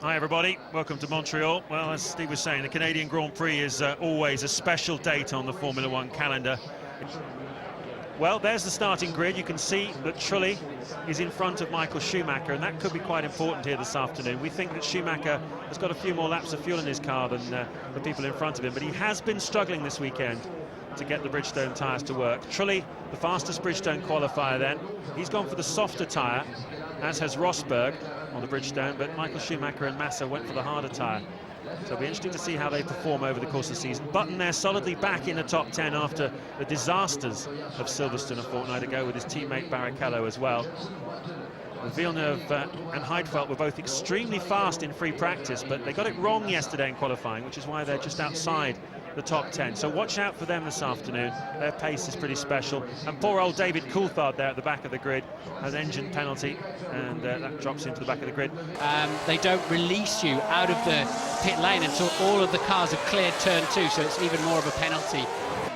Hi everybody, welcome to Montreal. Well, as Steve was saying, the Canadian Grand Prix is always a special date on the Formula One calendar. Well, there's the starting grid. You can see that Trulli is in front of Michael Schumacher, and that could be quite important here this afternoon. We think that Schumacher has got a few more laps of fuel in his car than the people in front of him, but he has been struggling this weekend to get the Bridgestone tyres to work. Trulli, the fastest Bridgestone qualifier then, he's gone for the softer tyre, as has Rosberg on the Bridgestone, but Michael Schumacher and Massa went for the harder tyre. So it'll be interesting to see how they perform over the course of the season. Button there solidly back in the top 10 after the disasters of Silverstone a fortnight ago with his teammate Barrichello as well. Villeneuve and Heidfeld were both extremely fast in free practice, but they got it wrong yesterday in qualifying, which is why they're just outside the top 10. So watch out for them this afternoon. Their pace is pretty special. And poor old David Coulthard there at the back of the grid has engine penalty, and that drops into the back of the grid. They don't release you out of the pit lane until all of the cars have cleared turn 2, so it's even more of a penalty.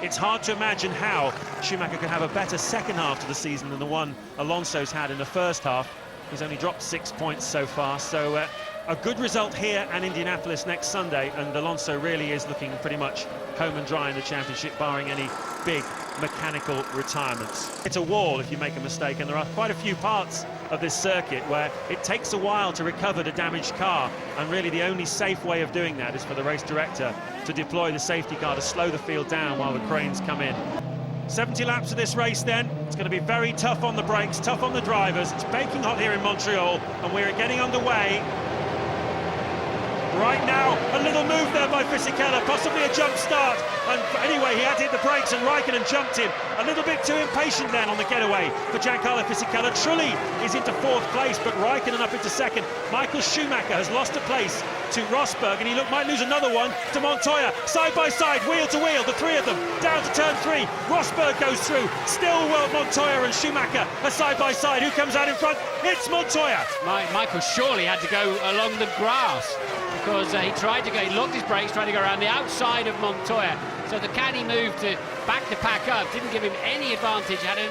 It's hard to imagine how Schumacher could have a better second half to the season than the one Alonso's had in the first half. He's only dropped 6 points so far, so a good result here and Indianapolis next Sunday, and Alonso really is looking pretty much home and dry in the championship, barring any big mechanical retirements. It's a wall if you make a mistake, and there are quite a few parts of this circuit where it takes a while to recover the damaged car, and really the only safe way of doing that is for the race director to deploy the safety car to slow the field down while the cranes come in. 70 laps of this race then. It's going to be very tough on the brakes, tough on the drivers. It's baking hot here in Montreal, and we're getting underway. Right now, a little move there by Fisichella, possibly a jump start. And anyway, he had to hit the brakes and Raikkonen jumped him. A little bit too impatient then on the getaway for Giancarlo Fisichella. Trulli is into 4th place, but Raikkonen up into 2nd. Michael Schumacher has lost a place to Rosberg, and he might lose another one to Montoya. Side by side, wheel to wheel, the three of them down to turn 3. Rosberg goes through. Still Montoya and Schumacher are side by side. Who comes out in front? It's Montoya. Michael surely had to go along the grass, because he locked his brakes, trying to go around the outside of Montoya. So the caddy move to back the pack up didn't give him any advantage, had a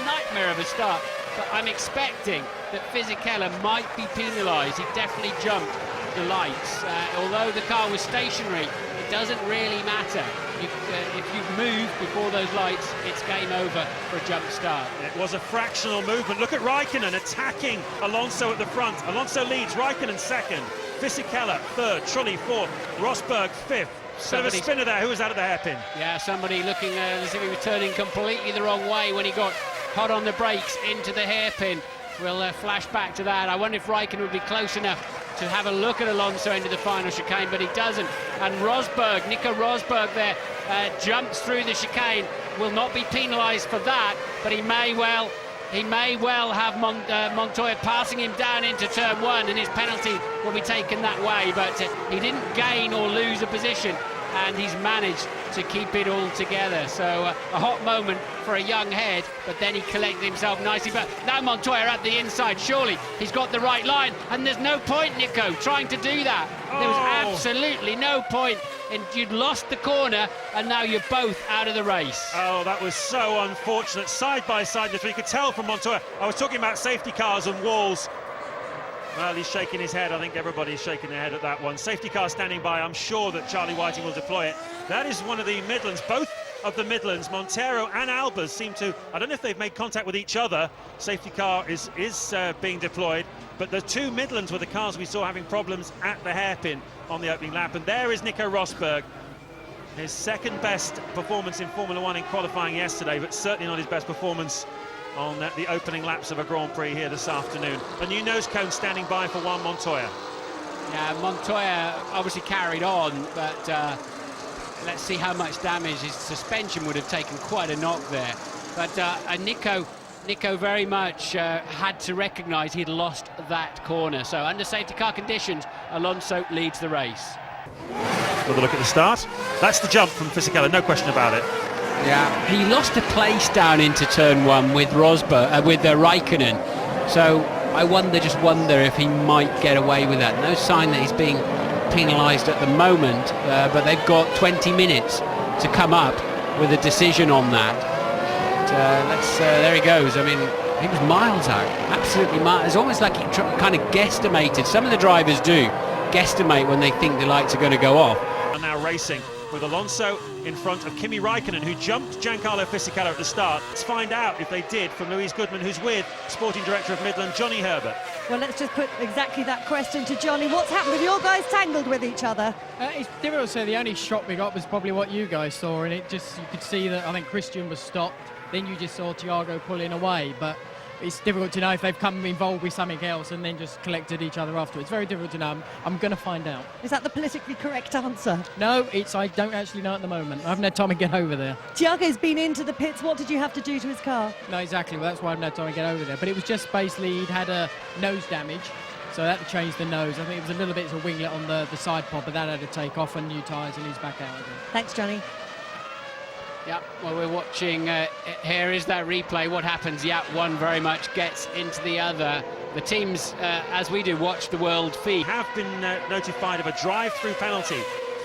nightmare of a start. But I'm expecting that Fisichella might be penalised. He definitely jumped the lights. Although the car was stationary, it doesn't really matter. If you move before those lights, it's game over for a jump start. It was a fractional movement. Look at Raikkonen attacking Alonso at the front. Alonso leads, Raikkonen 2nd. Fisichella 3rd, Trulli 4th, Rosberg 5th. Bit of a spinner there. Who was out of the hairpin? Yeah, somebody looking as if he was turning completely the wrong way when he got hot on the brakes into the hairpin. We'll flash back to that. I wonder if Raikkonen would be close enough to have a look at Alonso into the final chicane, but he doesn't. And Rosberg, Nico Rosberg there, jumps through the chicane. Will not be penalised for that, but he may well have Montoya passing him down into turn 1, and his penalty will be taken that way. But he didn't gain or lose a position, and he's managed to keep it all together. So a hot moment for a young head, but then he collected himself nicely. But now Montoya at the inside. Surely he's got the right line, and there's no point, Nico, trying to do that. There was absolutely no point. And you'd lost the corner, and now you're both out of the race. Oh, that was so unfortunate. Side by side, you could tell from Montoya. I was talking about safety cars and walls. Well, he's shaking his head. I think everybody's shaking their head at that one. Safety car standing by. I'm sure that Charlie Whiting will deploy it. That is one of the Midlands. Both of the Midlands, Montero and Albers, seem to, I don't know if they've made contact with each other. Safety car is being deployed. But the two Midlands were the cars we saw having problems at the hairpin on the opening lap. And there is Nico Rosberg. His second best performance in Formula One in qualifying yesterday, but certainly not his best performance on the opening laps of a Grand Prix here this afternoon. A new nose cone standing by for Juan Montoya. Yeah, Montoya obviously carried on, but let's see how much damage. His suspension would have taken quite a knock there. But Nico very much had to recognise he'd lost that corner. So under safety car conditions, Alonso leads the race. Another look at the start. That's the jump from Fisichella, no question about it. Yeah, he lost a place down into turn 1 with Rosberg, with Raikkonen. So I just wonder if he might get away with that. No sign that he's being penalised at the moment, but they've got 20 minutes to come up with a decision on that. There he goes. I mean, He was miles out, absolutely miles. It's almost like he kind of guesstimated. Some of the drivers do guesstimate when they think the lights are going to go off. And now racing with Alonso in front of Kimi Raikkonen, who jumped Giancarlo Fisichella at the start. Let's find out if they did from Louise Goodman, who's with Sporting Director of Midland, Johnny Herbert. Well, let's just put exactly that question to Johnny. What's happened with your guys tangled with each other? It's difficult to say. The only shot we got was probably what you guys saw, and it just, you could see that I think Christian was stopped. Then you just saw Thiago pulling away, but it's difficult to know if they've come involved with something else and then just collected each other afterwards. It's very difficult to know. I'm going to find out. Is that the politically correct answer? No, I don't actually know at the moment. I haven't had time to get over there. Thiago's been into the pits. What did you have to do to his car? No, exactly. Well, that's why I haven't had time to get over there. But it was just basically he'd had a nose damage, so I had to change the nose. I think it was a little bit of a winglet on the side pod, but that had to take off and new tyres, and he's back out again. Thanks, Johnny. Yeah, well, we're watching, here is that replay, what happens. Yeah, one very much gets into the other. The teams, as we do, watch the world feed. Have been notified of a drive-through penalty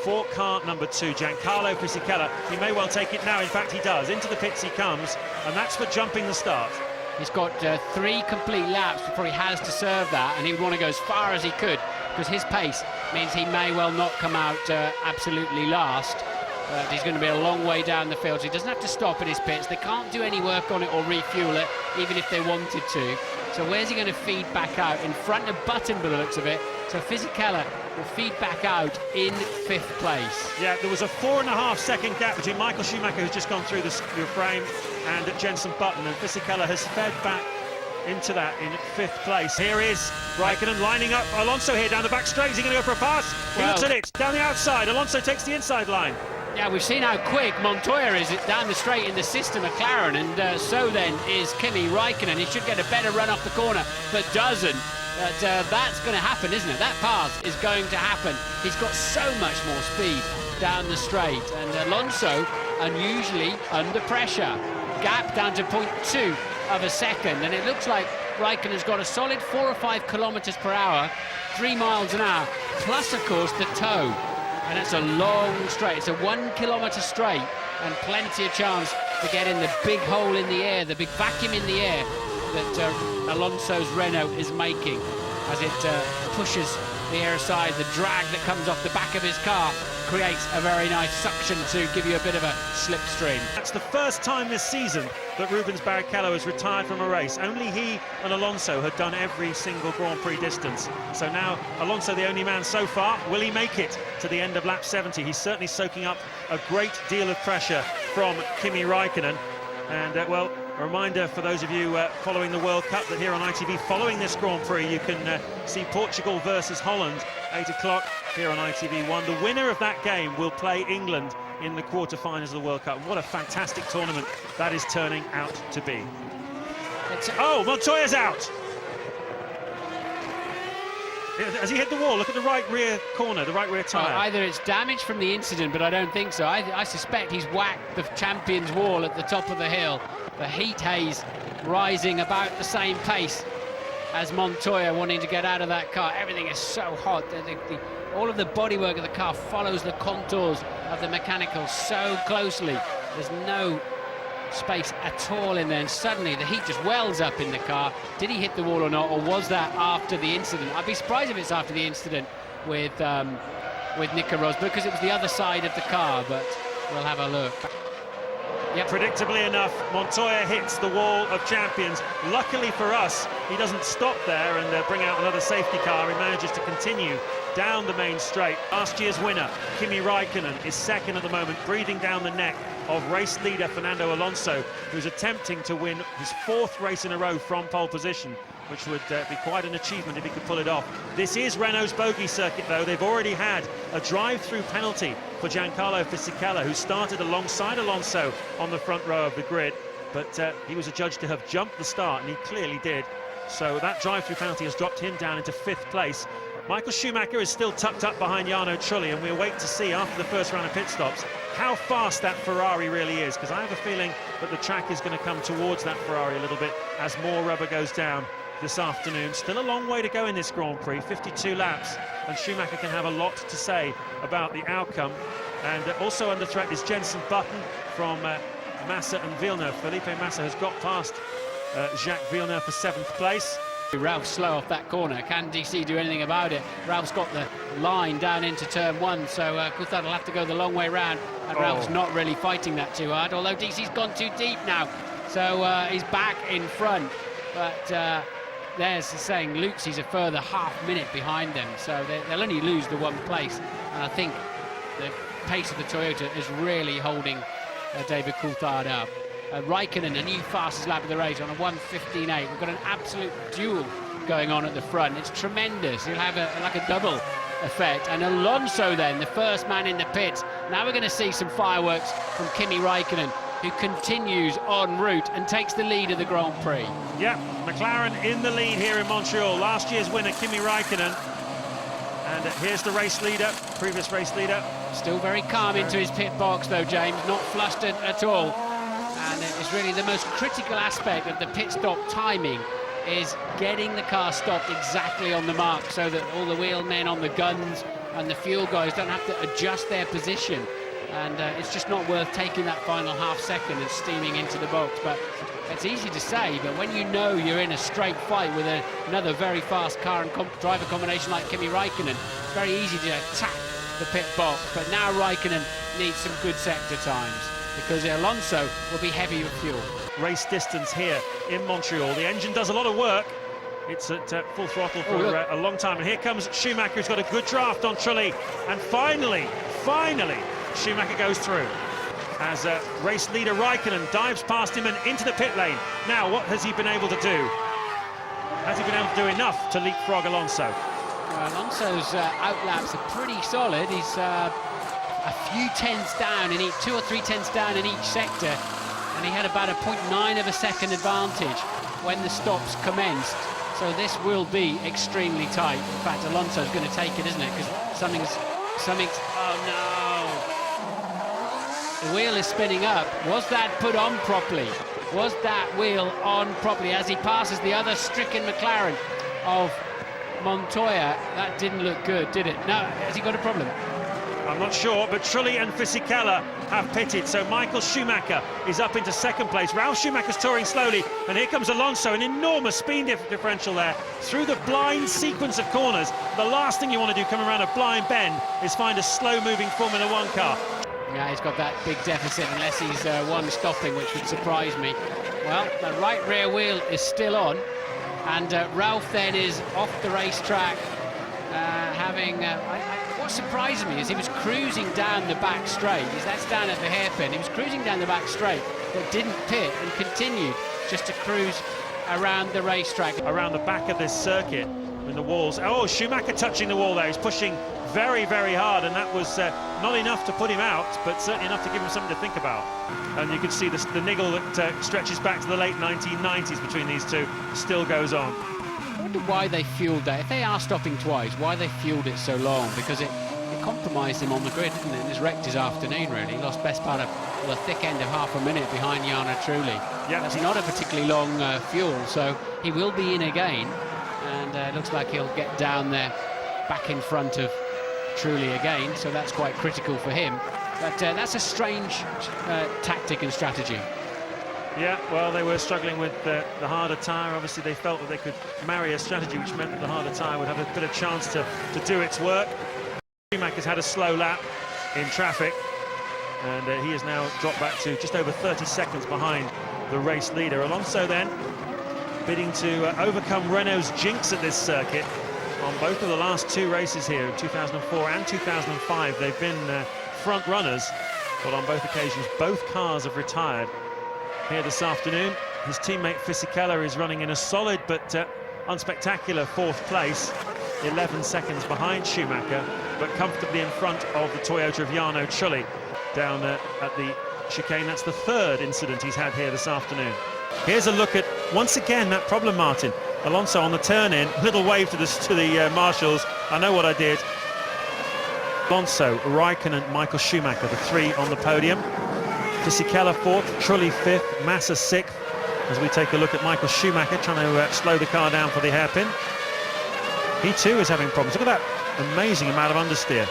for car number 2, Giancarlo Fisichella. He may well take it now, in fact he does. Into the pits he comes, and that's for jumping the start. He's got 3 complete laps before he has to serve that, and he would want to go as far as he could, because his pace means he may well not come out absolutely last. He's going to be a long way down the field, so he doesn't have to stop at his pits. They can't do any work on it or refuel it, even if they wanted to. So where's he going to feed back out? In front of Button, by the looks of it. So Fisichella will feed back out in 5th place. Yeah, there was a 4.5-second gap between Michael Schumacher, who's just gone through the frame, and Jenson Button, and Fisichella has fed back into that in 5th place. Here is Raikkonen lining up Alonso here down the back straight. Is he going to go for a pass? He looks at it, down the outside. Alonso takes the inside line. Yeah, we've seen how quick Montoya is down the straight in the system of McLaren, and so then is Kimi Raikkonen. He should get a better run off the corner, but doesn't. But that's going to happen, isn't it? That pass is going to happen. He's got so much more speed down the straight, and Alonso, unusually under pressure. Gap down to 0.2 of a second, and it looks like Raikkonen's got a solid 4 or 5 kilometers per hour, 3 miles an hour, plus, of course, the toe. And it's a long straight. It's a 1 kilometre straight, and plenty of chance to get in the big hole in the air, the big vacuum in the air that Alonso's Renault is making as it pushes the air aside. The drag that comes off the back of his car creates a very nice suction to give you a bit of a slipstream. That's the first time this season that Rubens Barrichello has retired from a race. Only he and Alonso had done every single Grand Prix distance. So now Alonso, the only man so far, will he make it to the end of lap 70? He's certainly soaking up a great deal of pressure from Kimi Raikkonen. And well, a reminder for those of you following the World Cup that here on ITV, following this Grand Prix, you can see Portugal versus Holland, 8 o'clock here on ITV1. The winner of that game will play England in the quarter-finals of the World Cup. What a fantastic tournament that is turning out to be. Oh, Montoya's out! Has he hit the wall? Look at the right rear corner, the right rear tyre. Either it's damage from the incident, but I don't think so. I suspect he's whacked the champion's wall at the top of the hill. The heat haze rising about the same pace as Montoya wanting to get out of that car. Everything is so hot. All of the bodywork of the car follows the contours of the mechanical so closely. There's no space at all in there, and suddenly the heat just wells up in the car. Did he hit the wall or not, or was that after the incident? I'd be surprised if it's after the incident with Nico Rosberg, because it was the other side of the car, but we'll have a look. Yep. Predictably enough, Montoya hits the wall of champions. Luckily for us, he doesn't stop there and bring out another safety car. He manages to continue down the main straight. Last year's winner, Kimi Raikkonen, is second at the moment, breathing down the neck of race leader Fernando Alonso, who's attempting to win his 4th race in a row from pole position, which would be quite an achievement if he could pull it off. This is Renault's bogey circuit, though. They've already had a drive-through penalty for Giancarlo Fisichella, who started alongside Alonso on the front row of the grid, but he was adjudged to have jumped the start, and he clearly did. So that drive-through penalty has dropped him down into 5th place. Michael Schumacher is still tucked up behind Jarno Trulli, and we'll wait to see after the first round of pit stops how fast that Ferrari really is, because I have a feeling that the track is going to come towards that Ferrari a little bit as more rubber goes down this afternoon. Still a long way to go in this Grand Prix, 52 laps, and Schumacher can have a lot to say about the outcome. And also under threat is Jenson Button from Massa and Villeneuve. Felipe Massa has got past Jacques Villeneuve for 7th place. Ralph's slow off that corner. Can DC do anything about it? Ralph's got the line down into turn 1, so Coulthard will have to go the long way round, and Ralph's not really fighting that too hard, although DC's gone too deep now, so he's back in front. But there's saying Lutzi's a further half minute behind them, so they'll only lose the 1 place, and I think the pace of the Toyota is really holding David Coulthard up. Raikkonen, a new fastest lap of the race on a 1:15.8. We've got an absolute duel going on at the front. It's tremendous. He'll have like a double effect. And Alonso then, the first man in the pits. Now we're going to see some fireworks from Kimi Raikkonen, who continues en route and takes the lead of the Grand Prix. Yeah, McLaren in the lead here in Montreal. Last year's winner, Kimi Raikkonen. And here's the race leader, previous race leader. Still very calm into his pit box though, James, not flustered at all. And it's really the most critical aspect of the pit stop timing is getting the car stopped exactly on the mark, so that all the wheelmen on the guns and the fuel guys don't have to adjust their position. And it's just not worth taking that final half second and steaming into the box. But it's easy to say, but when you know you're in a straight fight with another very fast car and driver combination like Kimi Raikkonen, it's very easy to attack the pit box. But now Raikkonen needs some good sector times, because Alonso will be heavy with fuel. Race distance here in Montreal. The engine does a lot of work. It's at full throttle for a long time. And here comes Schumacher, who's got a good draft on Trulli. And finally, Schumacher goes through as race leader Raikkonen dives past him and into the pit lane. Now, what has he been able to do? Has he been able to do enough to leapfrog Alonso? Alonso's outlaps are pretty solid. He's a few tenths down, in each, 2 or 3 tenths down in each sector, and he had about a 0.9 of a second advantage when the stops commenced. So this will be extremely tight. In fact, Alonso's going to take it, isn't it? Because something's. Oh no! The wheel is spinning up. Was that put on properly? Was that wheel on properly as he passes the other stricken McLaren of Montoya? That didn't look good, did it? No. Has he got a problem? I'm not sure, but Trulli and Fisichella have pitted, so Michael Schumacher is up into 2nd place. Ralf Schumacher's touring slowly, and here comes Alonso, an enormous speed differential there through the blind sequence of corners. The last thing you want to do coming around a blind bend is find a slow-moving Formula 1 car. Yeah, he's got that big deficit, unless he's one stopping, which would surprise me. Well, the right rear wheel is still on, and Ralf then is off the racetrack, what surprised me is he was cruising down the back straight. That's down at the hairpin. He was cruising down the back straight, but didn't pit and continued just to cruise around the racetrack. Around the back of this circuit, in the walls. Oh, Schumacher touching the wall there. He's pushing very, very hard, and that was not enough to put him out, but certainly enough to give him something to think about. And you can see the niggle that stretches back to the late 1990s between these two still goes on. I wonder why they fueled that. If they are stopping twice, why they fueled it so long? Because it compromised him on the grid, didn't it? And it's wrecked his afternoon, really. He lost best part of the thick end of half a minute behind Jarno Trulli. Yeah. That's not a particularly long fuel, so he will be in again. And it looks like he'll get down there back in front of Trulli again, so that's quite critical for him. But that's a strange tactic and strategy. Yeah, well, they were struggling with the harder tyre. Obviously, they felt that they could marry a strategy which meant that the harder tyre would have a bit of chance to do its work. Schumacher's had a slow lap in traffic, and he has now dropped back to just over 30 seconds behind the race leader. Alonso then bidding to overcome Renault's jinx at this circuit. On both of the last 2 races here, in 2004 and 2005, they've been front runners, but on both occasions, both cars have retired. Here this afternoon, his teammate Fisichella is running in a solid but unspectacular 4th place, 11 seconds behind Schumacher, but comfortably in front of the Toyota of Jarno Trulli down at the chicane. That's the 3rd incident he's had here this afternoon. Here's a look at, once again, that problem, Martin. Alonso on the turn-in, little wave to the marshals. I know what I did. Alonso, Raikkonen, Michael Schumacher, the 3 on the podium. Fisichella 4th, Trulli 5th, Massa 6th. As we take a look at Michael Schumacher trying to slow the car down for the hairpin. He too is having problems. Look at that amazing amount of understeer.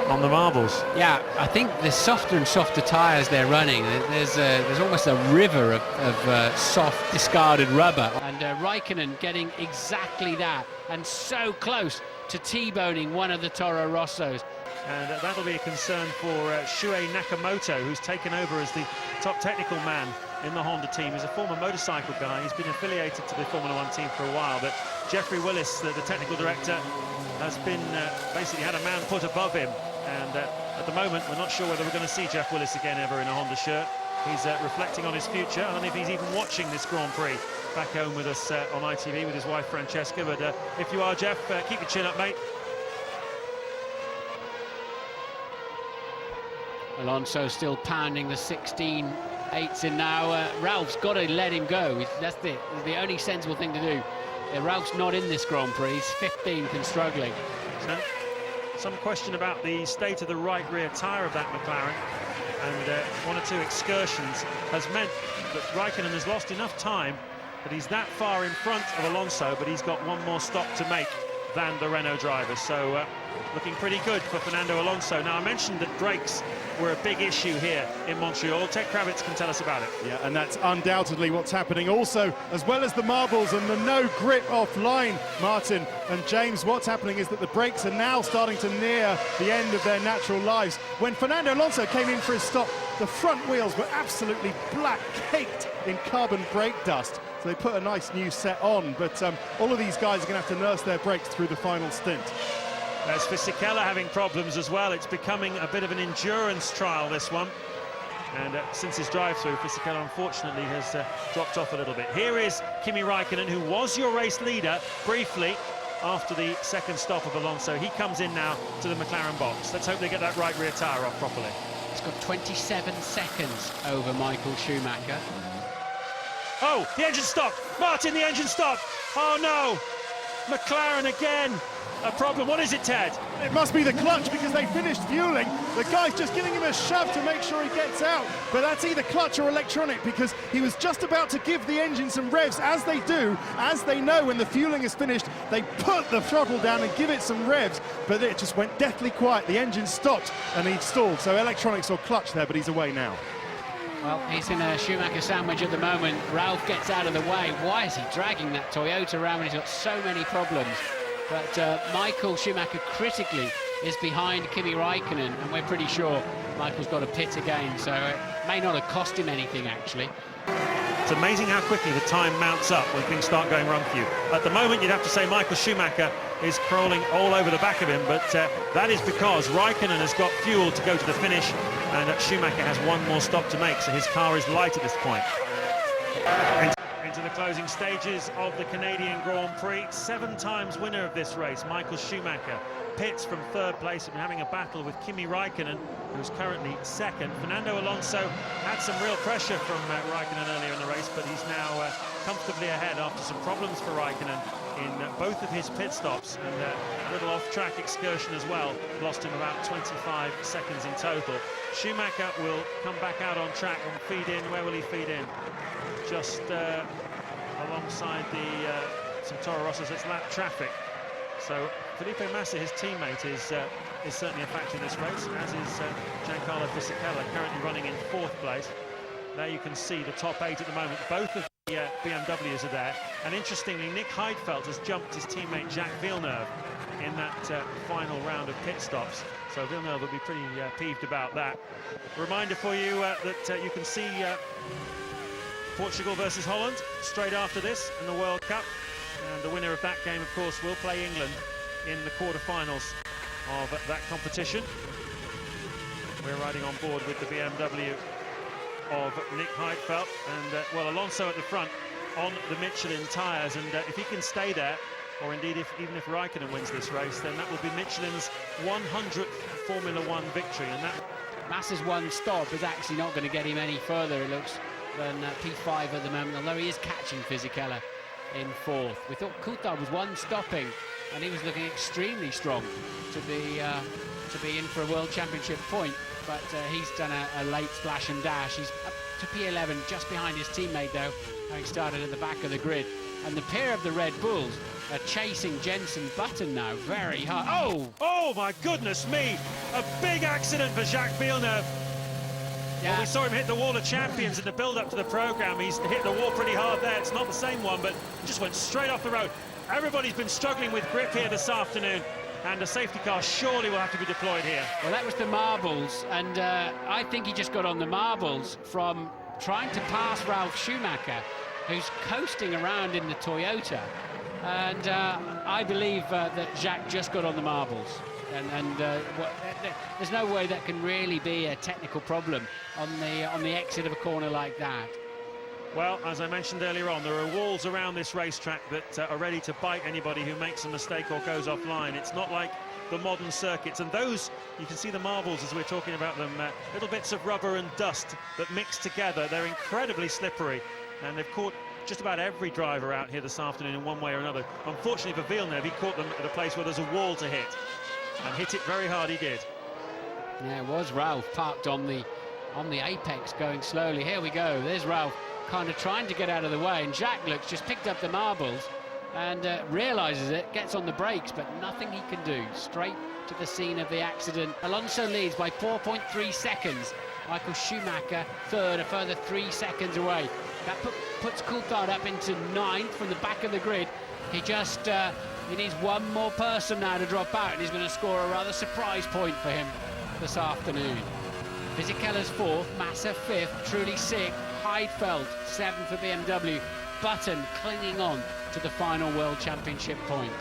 on the marbles. Yeah, I think the softer and softer tyres they're running, there's almost a river of soft discarded rubber, and Raikkonen getting exactly that, and so close to T-boning one of the Toro Rossos. And that'll be a concern for Shuei Nakamoto, who's taken over as the top technical man in the Honda team. He's a former motorcycle guy. He's been affiliated to the Formula One team for a while, but Jeffrey Willis, the technical director, has been basically had a man put above him, and at the moment we're not sure whether we're going to see Jeff Willis again ever in a Honda shirt. He's reflecting on his future. I don't know if he's even watching this Grand Prix back home with us on ITV with his wife Francesca, but if you are, Jeff, keep your chin up, mate. Alonso still pounding the 16/8 in now. Ralph's got to let him go. That's the only sensible thing to do. Ralph's not in this Grand Prix. He's 15th and struggling. So, some question about the state of the right rear tyre of that McLaren, and one or two excursions has meant that Raikkonen has lost enough time that he's that far in front of Alonso, but he's got one more stop to make than the Renault driver. So looking pretty good for Fernando Alonso. Now, I mentioned that brakes were a big issue here in Montreal. Ted Kravitz can tell us about it. Yeah, and that's undoubtedly what's happening. Also, as well as the marbles and the no grip offline, Martin and James, what's happening is that the brakes are now starting to near the end of their natural lives. When Fernando Alonso came in for his stop, the front wheels were absolutely black, caked in carbon brake dust. So they put a nice new set on, but all of these guys are going to have to nurse their brakes through the final stint. There's Fisichella having problems as well. It's becoming a bit of an endurance trial, this one. And since his drive-through, Fisichella unfortunately has dropped off a little bit. Here is Kimi Raikkonen, who was your race leader briefly after the second stop of Alonso. He comes in now to the McLaren box. Let's hope they get that right rear tyre off properly. He's got 27 seconds over Michael Schumacher. Oh, the engine stopped. Martin, the engine stopped. Oh, no. McLaren again. A problem. What is it, Ted? It must be the clutch, because they finished fueling. The guy's just giving him a shove to make sure he gets out. But that's either clutch or electronic, because he was just about to give the engine some revs, as they do, as they know when the fueling is finished. They put the throttle down and give it some revs, but it just went deathly quiet. The engine stopped and he stalled. So electronics or clutch there, but he's away now. Well, he's in a Schumacher sandwich at the moment. Ralph gets out of the way. Why is he dragging that Toyota around when he's got so many problems? But Michael Schumacher critically is behind Kimi Raikkonen, and we're pretty sure Michael's got a pit again, so it may not have cost him anything, actually. It's amazing how quickly the time mounts up when things start going wrong for you. At the moment, you'd have to say Michael Schumacher is crawling all over the back of him, but that is because Raikkonen has got fuel to go to the finish, and Schumacher has one more stop to make, so his car is light at this point. Into the closing stages of the Canadian Grand Prix. 7 times winner of this race, Michael Schumacher, pits from 3rd place. We've been having a battle with Kimi Raikkonen, who's currently 2nd. Fernando Alonso had some real pressure from Raikkonen earlier in the race, but he's now comfortably ahead after some problems for Raikkonen in both of his pit stops, and a little off-track excursion as well. Lost him about 25 seconds in total. Schumacher will come back out on track and feed in. Where will he feed in? Just alongside some Toro Rossos. It's lap traffic. So Felipe Massa, his teammate, is certainly a factor in this race, as is Giancarlo Fisichella, currently running in 4th place. There you can see the top 8 at the moment. Both of the BMWs are there. And interestingly, Nick Heidfeld has jumped his teammate Jacques Villeneuve in that final round of pit stops. So Villeneuve will be pretty peeved about that. A reminder for you that you can see Portugal versus Holland straight after this in the World Cup, and the winner of that game, of course, will play England in the quarter-finals of that competition. We're riding on board with the BMW of Nick Heidfeld, and well, Alonso at the front on the Michelin tyres, and if he can stay there, or indeed even if Raikkonen wins this race, then that will be Michelin's 100th Formula One victory, and that Massa's one stop is actually not going to get him any further, it looks, than P5 at the moment, although he is catching Fisichella in 4th. We thought Coulthard was one stopping, and he was looking extremely strong to be in for a World Championship point, but he's done a late splash and dash. He's up to P11, just behind his teammate, though, having started at the back of the grid. And the pair of the Red Bulls are chasing Jenson Button now very hard. Oh my goodness me! A big accident for Jacques Villeneuve. Yeah. Well, we saw him hit the wall of champions in the build-up to the programme. He's hit the wall pretty hard there. It's not the same one, but just went straight off the road. Everybody's been struggling with grip here this afternoon, and a safety car surely will have to be deployed here. Well, that was the marbles, and I think he just got on the marbles from trying to pass Ralf Schumacher, who's coasting around in the Toyota. And I believe that Jacques just got on the marbles. There's no way that can really be a technical problem on the exit of a corner like that. Well, as I mentioned earlier on, there are walls around this racetrack that are ready to bite anybody who makes a mistake or goes offline. It's not like the modern circuits, and those, you can see the marbles as we're talking about them, little bits of rubber and dust that mix together. They're incredibly slippery, and they've caught just about every driver out here this afternoon in one way or another. Unfortunately for Villeneuve, he caught them at a place where there's a wall to hit, and hit it very hard he did. Yeah, it was Ralf parked on the apex going slowly. Here we go, there's Ralf kind of trying to get out of the way, and Jacques looks just picked up the marbles and realises it, gets on the brakes, but nothing he can do. Straight to the scene of the accident. Alonso leads by 4.3 seconds. Michael Schumacher third, a further 3 seconds away. That puts Coulthard up into 9th from the back of the grid. He just he needs one more person now to drop out, and he's going to score a rather surprise point for him this afternoon. Fisichella's 4th, Massa 5th, Trulli 6th, Heidfeld 7th for BMW. Button clinging on to the final World Championship point.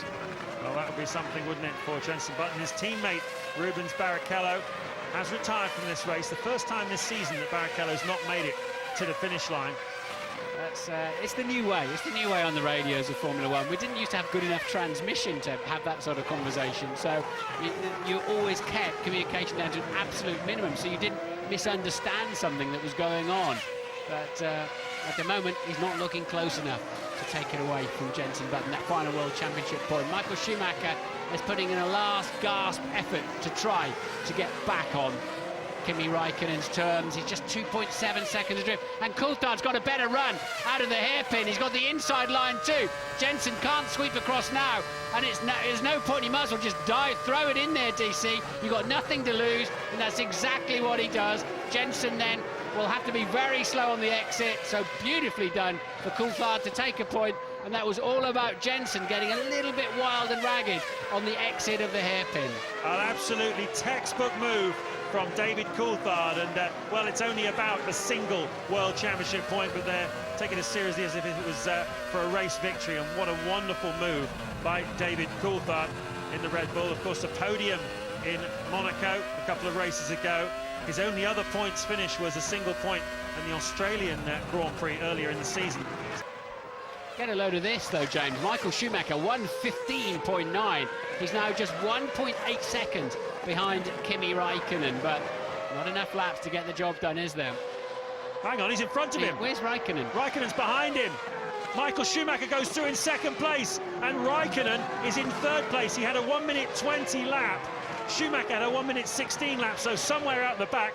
Well, that would be something, wouldn't it, for Jenson Button. His teammate, Rubens Barrichello, has retired from this race. The first time this season that Barrichello's not made it to the finish line. It's the new way. It's the new way on the radios of Formula One. We didn't used to have good enough transmission to have that sort of conversation, so you always kept communication down to an absolute minimum, so you didn't misunderstand something that was going on. But at the moment, he's not looking close enough to take it away from Jenson Button, that final World Championship point. Michael Schumacher is putting in a last gasp effort to try to get back on Kimi Raikkonen's terms. He's just 2.7 seconds adrift, and Coulthard's got a better run out of the hairpin. He's got the inside line too. Jenson can't sweep across now, and there's no point. He might as well just throw it in there, DC. You've got nothing to lose, and that's exactly what he does. Jenson then will have to be very slow on the exit, so beautifully done for Coulthard to take a point, and that was all about Jenson getting a little bit wild and ragged on the exit of the hairpin. An absolutely textbook move from David Coulthard, and well, it's only about a single World Championship point, but they're taking it as seriously as if it was for a race victory, and what a wonderful move by David Coulthard in the Red Bull. Of course, the podium in Monaco a couple of races ago. His only other points finish was a single point in the Australian Grand Prix earlier in the season. Get a load of this though, James. Michael Schumacher 1:15.9. He's now just 1.8 seconds behind Kimi Raikkonen, but not enough laps to get the job done, is there? Hang on, he's in front of him. Where's Raikkonen? Raikkonen's behind him. Michael Schumacher goes through in second place, and Raikkonen is in third place. He had a 1:20 lap. Schumacher had a 1:16 lap, so somewhere out the back.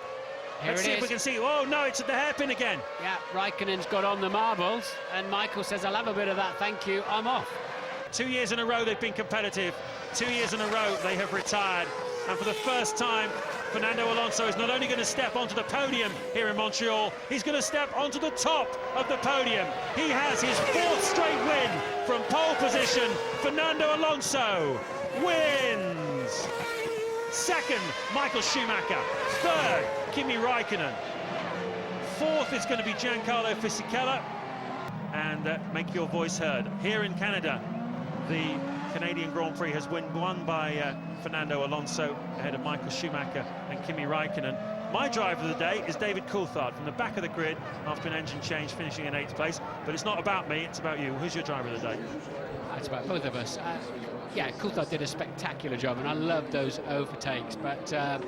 Let's see if we can see. Oh no, it's at the hairpin again. Yeah, Raikkonen's got on the marbles, and Michael says, I'll have a bit of that, thank you, I'm off. 2 years in a row they've been competitive. 2 years in a row they have retired. And for the first time, Fernando Alonso is not only going to step onto the podium here in Montreal, he's going to step onto the top of the podium. He has his 4th straight win from pole position. Fernando Alonso wins. 2nd, Michael Schumacher. 3rd, Kimi Raikkonen. 4th is going to be Giancarlo Fisichella. And make your voice heard. Here in Canada, the Canadian Grand Prix has been won by Fernando Alonso ahead of Michael Schumacher and Kimi Raikkonen. My driver of the day is David Coulthard from the back of the grid after an engine change, finishing in 8th place. But it's not about me, it's about you. Who's your driver of the day? It's about both of us. Yeah, Coulthard did a spectacular job, and I love those overtakes. But I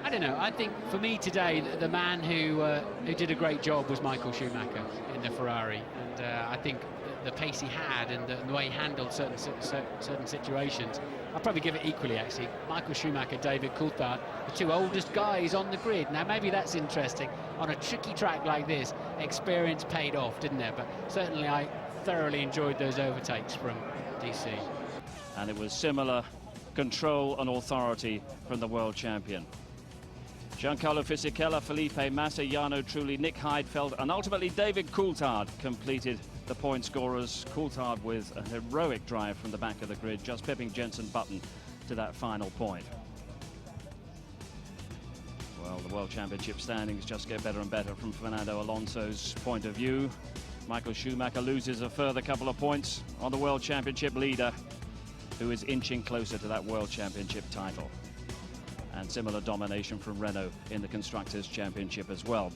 don't know. I think for me today, the man who did a great job was Michael Schumacher in the Ferrari, and I think the pace he had and the way he handled certain situations, I'd probably give it equally, actually. Michael Schumacher, David Coulthard, the 2 oldest guys on the grid. Now, maybe that's interesting. On a tricky track like this, experience paid off, didn't it? But certainly I thoroughly enjoyed those overtakes from DC. And it was similar control and authority from the world champion. Giancarlo Fisichella, Felipe Massa, Jarno Trulli, Nick Heidfeld, and ultimately David Coulthard completed the point scorers. Coulthard with a heroic drive from the back of the grid, just pipping Jenson Button to that final point. Well, the World Championship standings just get better and better from Fernando Alonso's point of view. Michael Schumacher loses a further couple of points on the World Championship leader, who is inching closer to that World Championship title. And similar domination from Renault in the Constructors' Championship as well.